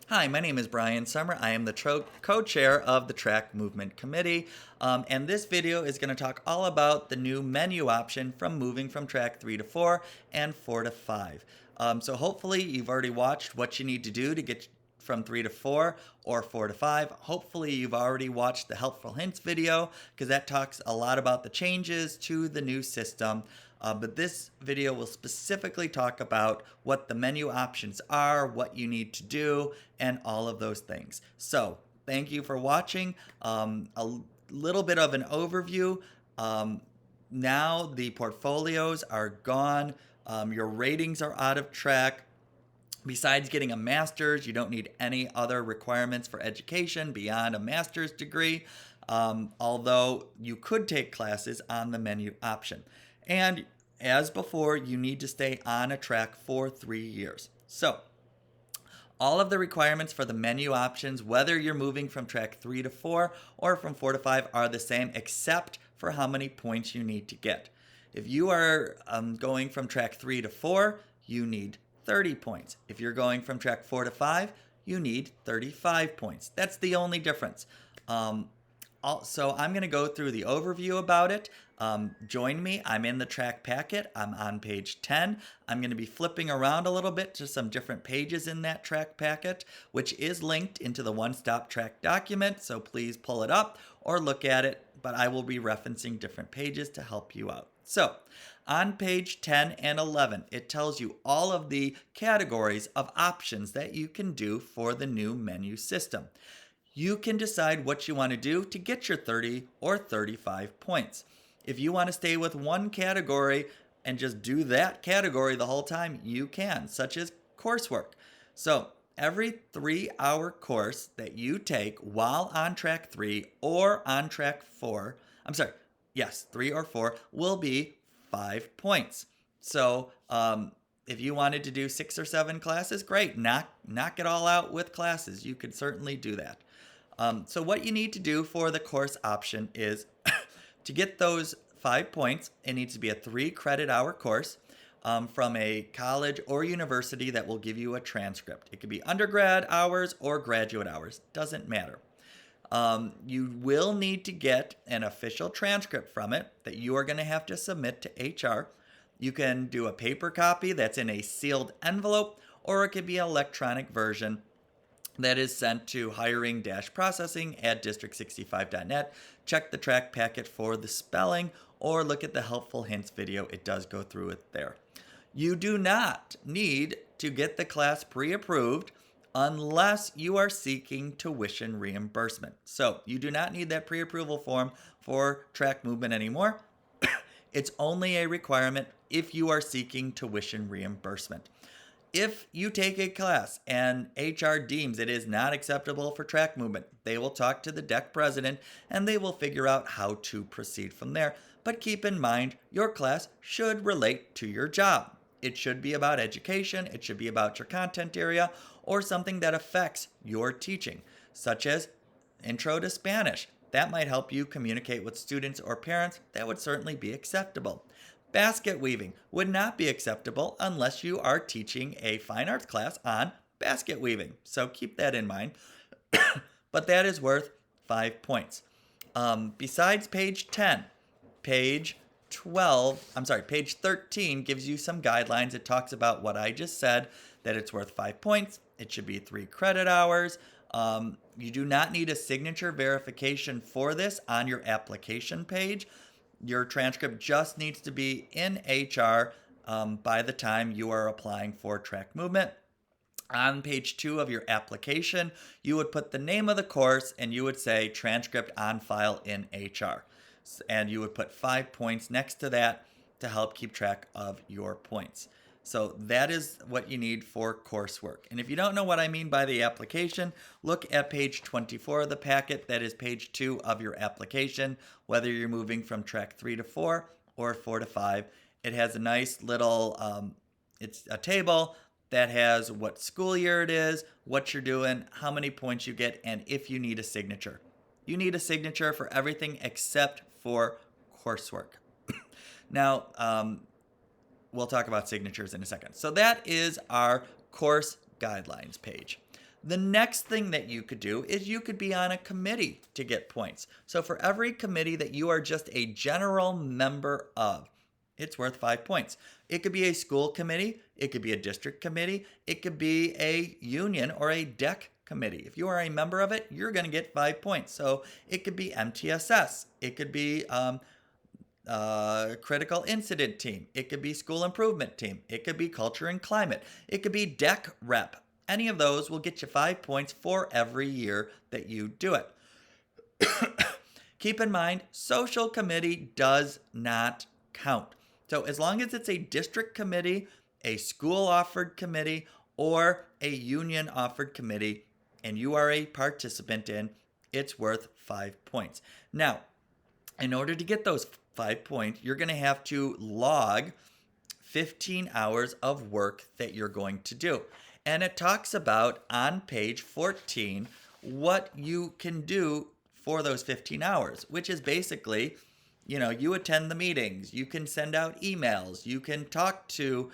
Hi, my name is Brian Summer. I am the co-chair of the Track Movement Committee, and this video is going to talk all about the new menu option from moving from track 3 to 4 and 4 to 5. So hopefully you've already watched what you need to do to get from 3 to 4 or 4 to 5. Hopefully you've already watched the Helpful Hints video because that talks a lot about the changes to the new system. But this video will specifically talk about what the menu options are, what you need to do, and all of those things. So thank you for watching. A little bit of an overview. Now the portfolios are gone. Your ratings are out of track. Besides getting a master's, you don't need any other requirements for education beyond a master's degree, although you could take classes on the menu option. And as before, you need to stay on a track for 3 years. So, all of the requirements for the menu options, whether you're moving from track 3 to 4 or from 4 to 5, are the same except for how many points you need to get. If you are going from track 3 to 4, you need 30 points. If you're going from track 4 to 5, you need 35 points. That's the only difference. So I'm going to go through the overview about it. Join me. I'm in the track packet. I'm on page 10. I'm going to be flipping around a little bit to some different pages in that track packet, which is linked into the one-stop track document. So please pull it up or look at it, but I will be referencing different pages to help you out. So on page 10 and 11, it tells you all of the categories of options that you can do for the new menu system. You can decide what you want to do to get your 30 or 35 points. If you want to stay with one category and just do that category the whole time, you can, such as coursework. So every 3-hour course that you take while on track 3 or on track 4, 3 or 4, will be 5 points. So if you wanted to do 6 or 7 classes, great. Knock it all out with classes. You could certainly do that. So what you need to do for the course option is to get those 5 points, it needs to be a 3-credit-hour course from a college or university that will give you a transcript. It could be undergrad hours or graduate hours. Doesn't matter. You will need to get an official transcript from it that you are going to have to submit to HR. You can do a paper copy that's in a sealed envelope, or it could be an electronic version that is sent to hiring-processing@district65.net. Check the track packet for the spelling or look at the Helpful Hints video. It does go through it there. You do not need to get the class pre-approved unless you are seeking tuition reimbursement. So you do not need that pre-approval form for track movement anymore. It's only a requirement if you are seeking tuition reimbursement. If you take a class and HR deems it is not acceptable for track movement, they will talk to the DEC president and they will figure out how to proceed from there. But keep in mind, your class should relate to your job. It should be about education, it should be about your content area, or something that affects your teaching, such as Intro to Spanish. That might help you communicate with students or parents. That would certainly be acceptable. Basket weaving would not be acceptable unless you are teaching a fine arts class on basket weaving. So keep that in mind. But that is worth 5 points. Besides page 10, page 13 gives you some guidelines. It talks about what I just said, that it's worth 5 points. It should be 3 credit hours. You do not need a signature verification for this on your application page. Your transcript just needs to be in HR by the time you are applying for track movement. On page 2 of your application, you would put the name of the course and you would say transcript on file in HR. And you would put 5 points next to that to help keep track of your points. So that is what you need for coursework. And if you don't know what I mean by the application, look at page 24 of the packet. That is page 2 of your application, whether you're moving from track 3 to 4 or 4 to 5. It has a nice little, it's a table that has what school year it is, what you're doing, how many points you get, and if you need a signature. You need a signature for everything except for coursework. Now, we'll talk about signatures in a second. So that is our course guidelines page. The next thing that you could do is you could be on a committee to get points. So for every committee that you are just a general member of, it's worth 5 points. It could be a school committee, it could be a district committee, it could be a union or a DEC committee. If you are a member of it, you're going to get 5 points. So it could be MTSS, it could be critical incident team, it could be school improvement team, it could be culture and climate, it could be DEC rep. Any of those will get you 5 points for every year that you do it. Keep in mind, social committee does not count. So as long as it's a district committee, a school offered committee, or a union offered committee, and you are a participant in, it's worth 5 points. Now, in order to get those 5 points, you're going to have to log 15 hours of work that you're going to do. And it talks about on page 14 what you can do for those 15 hours, which is basically, you attend the meetings, you can send out emails, you can talk to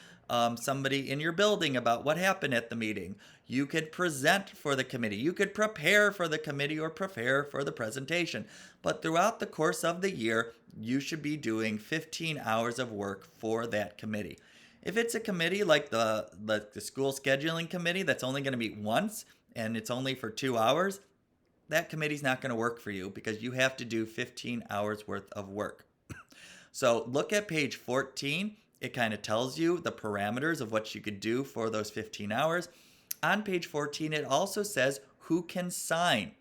somebody in your building about what happened at the meeting, you could present for the committee, you could prepare for the committee or prepare for the presentation. But throughout the course of the year, you should be doing 15 hours of work for that committee. If it's a committee like the school scheduling committee that's only going to meet once and it's only for 2 hours, that committee's not going to work for you because you have to do 15 hours worth of work. So look at page 14. It kind of tells you the parameters of what you could do for those 15 hours. On page 14, it also says who can sign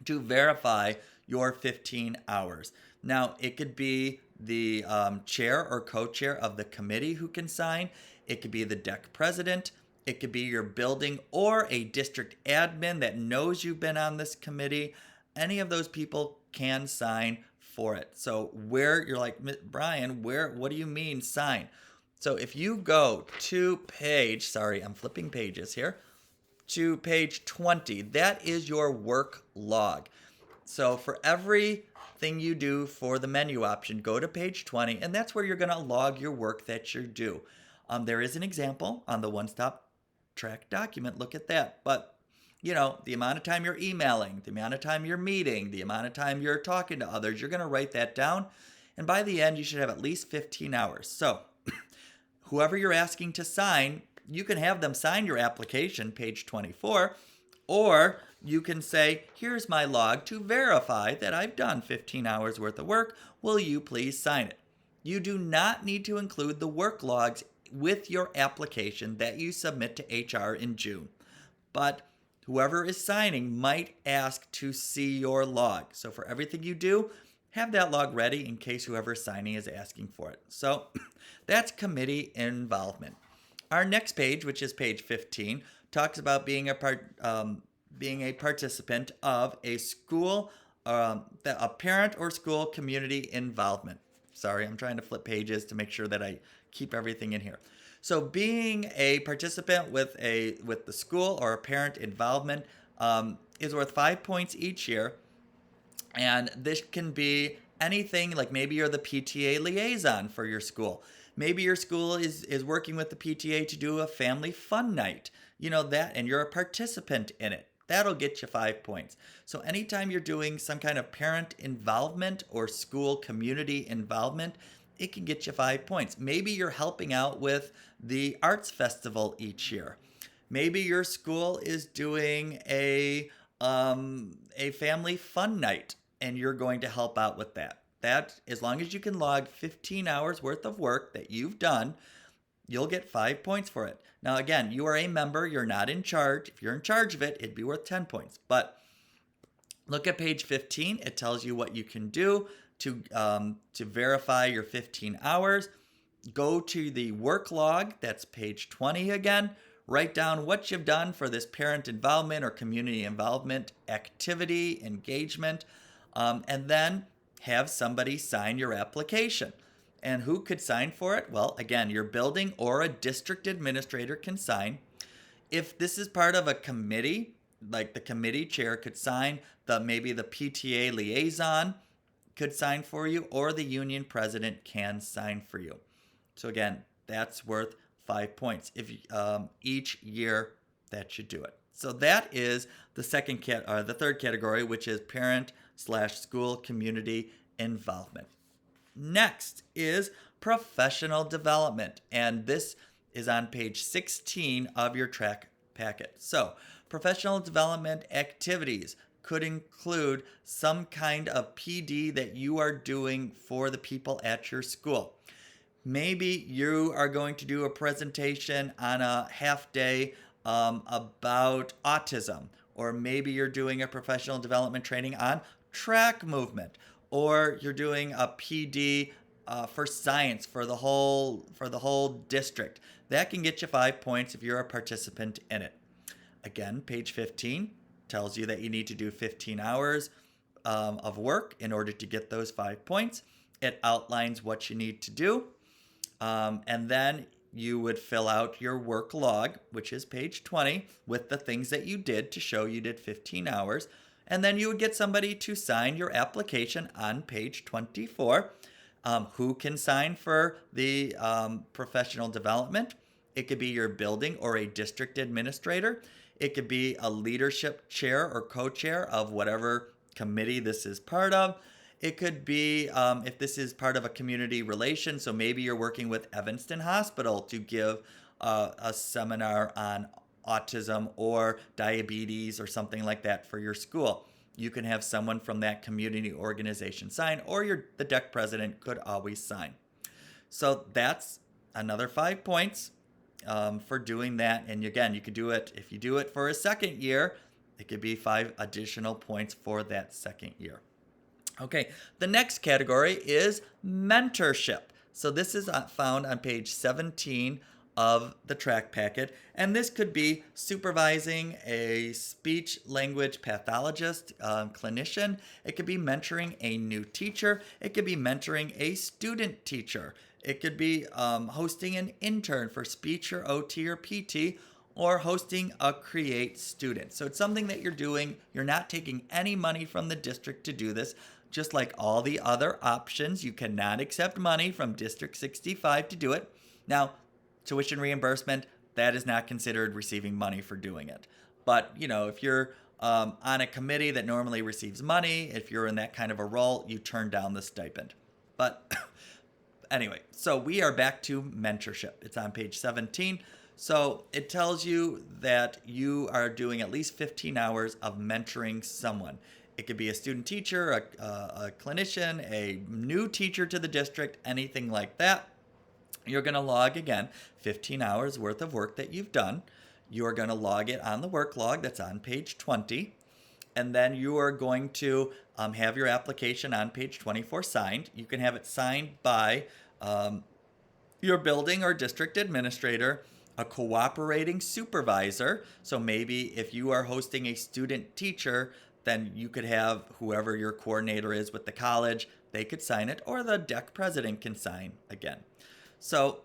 to verify your 15 hours. Now, it could be the chair or co-chair of the committee who can sign. It could be the DEC president. It could be your building or a district admin that knows you've been on this committee. Any of those people can sign for it. So where you're like, Brian, what do you mean sign? So if you go to I'm flipping pages here, to page 20, that is your work log. So for everything you do for the menu option, go to page 20, and that's where you're going to log your work that you do. There is an example on the One Stop Track document. Look at that. But, the amount of time you're emailing, the amount of time you're meeting, the amount of time you're talking to others, you're going to write that down. And by the end, you should have at least 15 hours. So whoever you're asking to sign, you can have them sign your application, page 24, or you can say, here's my log to verify that I've done 15 hours worth of work. Will you please sign it? You do not need to include the work logs with your application that you submit to HR in June. But whoever is signing might ask to see your log. So for everything you do, have that log ready in case whoever's signing is asking for it. So that's committee involvement. Our next page, which is page 15, talks about being a participant of a school, a parent or school community involvement. Sorry, I'm trying to flip pages to make sure that I keep everything in here. So being a participant with the school or a parent involvement is worth 5 points each year. And this can be anything, like maybe you're the PTA liaison for your school. Maybe your school is working with the PTA to do a family fun night, and you're a participant in it. That'll get you 5 points. So anytime you're doing some kind of parent involvement or school community involvement, it can get you 5 points. Maybe you're helping out with the arts festival each year. Maybe your school is doing a family fun night and you're going to help out with that. That, as long as you can log 15 hours worth of work that you've done, you'll get 5 points for it. Now, again, you are a member. You're not in charge. If you're in charge of it, it'd be worth 10 points. But look at page 15. It tells you what you can do to verify your 15 hours. Go to the work log. That's page 20 again. Write down what you've done for this parent involvement or community involvement activity, engagement, and then have somebody sign your application. And who could sign for it? Well, again, your building or a district administrator can sign. If this is part of a committee, like the committee chair could sign, maybe the PTA liaison could sign for you, or the union president can sign for you. So again, that's worth 5 points if each year that you do it. So that is the the third category, which is parent/school community involvement. Next is professional development, and this is on page 16 of your track packet. So, professional development activities could include some kind of PD that you are doing for the people at your school. Maybe you are going to do a presentation on a half day about autism, or maybe you're doing a professional development training on track movement, or you're doing a PD for science for the whole district. That can get you 5 points if you're a participant in it. Again, page 15 tells you that you need to do 15 hours of work in order to get those 5 points. It outlines what you need to do. And then you would fill out your work log, which is page 20, with the things that you did to show you did 15 hours. And then you would get somebody to sign your application on page 24. Who can sign for the professional development? It could be your building or a district administrator. It could be a leadership chair or co-chair of whatever committee this is part of. It could be if this is part of a community relation, so maybe you're working with Evanston Hospital to give a seminar on autism or diabetes or something like that for your school. You can have someone from that community organization sign, or the DEC president could always sign. So that's another 5 points for doing that. And again, you could do it, if you do it for a second year, it could be 5 additional points for that second year. Okay, the next category is mentorship. So this is found on page 17 of the track packet, and this could be supervising a speech language pathologist, clinician. It could be mentoring a new teacher. It could be mentoring a student teacher. It could be hosting an intern for speech or OT or PT, or hosting a Create student. So it's something that you're doing. You're not taking any money from the district to do this. Just like all the other options, you cannot accept money from District 65 to do it. Now, tuition reimbursement, that is not considered receiving money for doing it. But, if you're on a committee that normally receives money, if you're in that kind of a role, you turn down the stipend. But anyway, so we are back to mentorship. It's on page 17. So it tells you that you are doing at least 15 hours of mentoring someone. It could be a student teacher, a clinician, a new teacher to the district, anything like that. You're going to log, again, 15 hours worth of work that you've done. You're going to log it on the work log that's on page 20. And then you are going to have your application on page 24 signed. You can have it signed by your building or district administrator, a cooperating supervisor. So maybe if you are hosting a student teacher, then you could have whoever your coordinator is with the college, they could sign it, or the DEC president can sign again. So,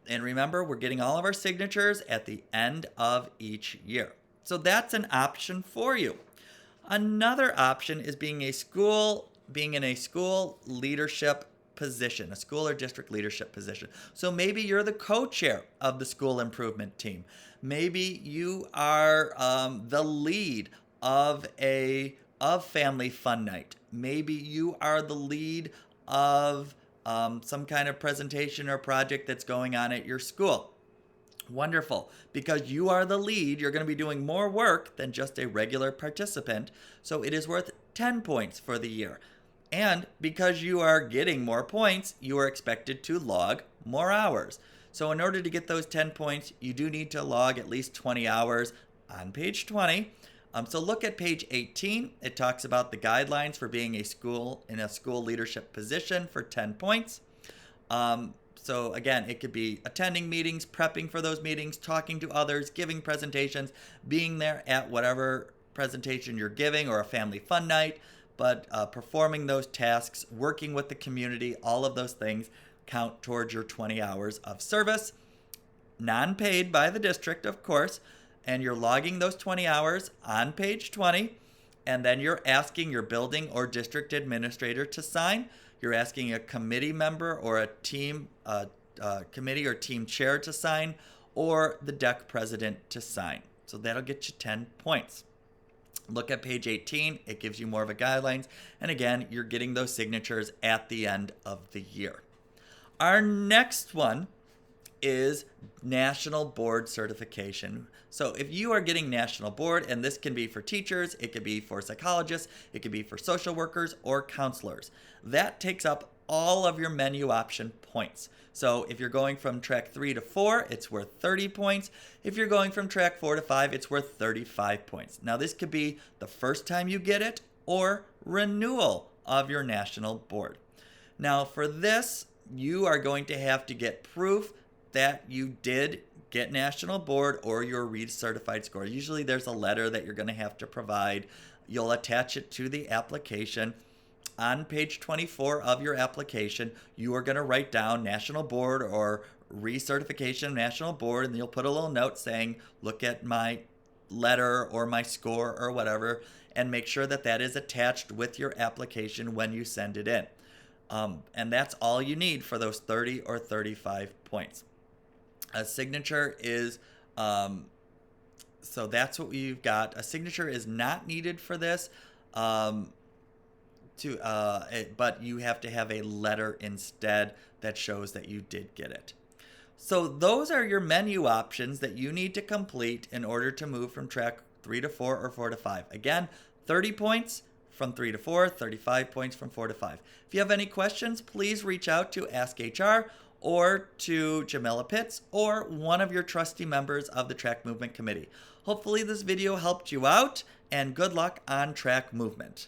and remember, we're getting all of our signatures at the end of each year. So that's an option for you. Another option is being in a school leadership position, a school or district leadership position. So maybe you're the co-chair of the school improvement team. Maybe you are the lead of Family Fun Night. Maybe you are the lead of some kind of presentation or project that's going on at your school. Wonderful. Because you are the lead, you're going to be doing more work than just a regular participant. So it is worth 10 points for the year. And because you are getting more points, you are expected to log more hours. So in order to get those 10 points, you do need to log at least 20 hours on page 20. So look at page 18. It talks about the guidelines for being in a school leadership position for 10 points. So again, it could be attending meetings, prepping for those meetings, talking to others, giving presentations, being there at whatever presentation you're giving or a family fun night, but performing those tasks, working with the community, all of those things count towards your 20 hours of service, non-paid by the district, of course, and you're logging those 20 hours on page 20, and then you're asking your building or district administrator to sign. You're asking a committee member or a team committee or team chair to sign, or the DEC president to sign. So that'll get you 10 points. Look at page 18. It gives you more of a guidelines. And again, you're getting those signatures at the end of the year. Our next one is national board certification. So if you are getting national board, and this can be for teachers, it could be for psychologists, it could be for social workers or counselors, that takes up all of your menu option points. So if you're going from track 3 to 4, it's worth 30 points. If you're going from track 4 to 5, it's worth 35 points. Now this could be the first time you get it or renewal of your national board. Now for this, you are going to have to get proof that you did get national board or your recertified score. Usually there's a letter that you're going to have to provide. You'll attach it to the application. On page 24 of your application, you are going to write down national board or recertification of national board, and you'll put a little note saying, look at my letter or my score or whatever, and make sure that that is attached with your application when you send it in. And that's all you need for those 30 or 35 points. A signature is, so that's what we've got. A signature is not needed for this, but you have to have a letter instead that shows that you did get it. So those are your menu options that you need to complete in order to move from track 3 to 4 or 4 to 5. Again, 30 points from 3 to 4, 35 points from 4 to 5. If you have any questions, please reach out to Ask HR or to Jamila Pitts or one of your trusty members of the Track Movement Committee. Hopefully this video helped you out, and good luck on track movement.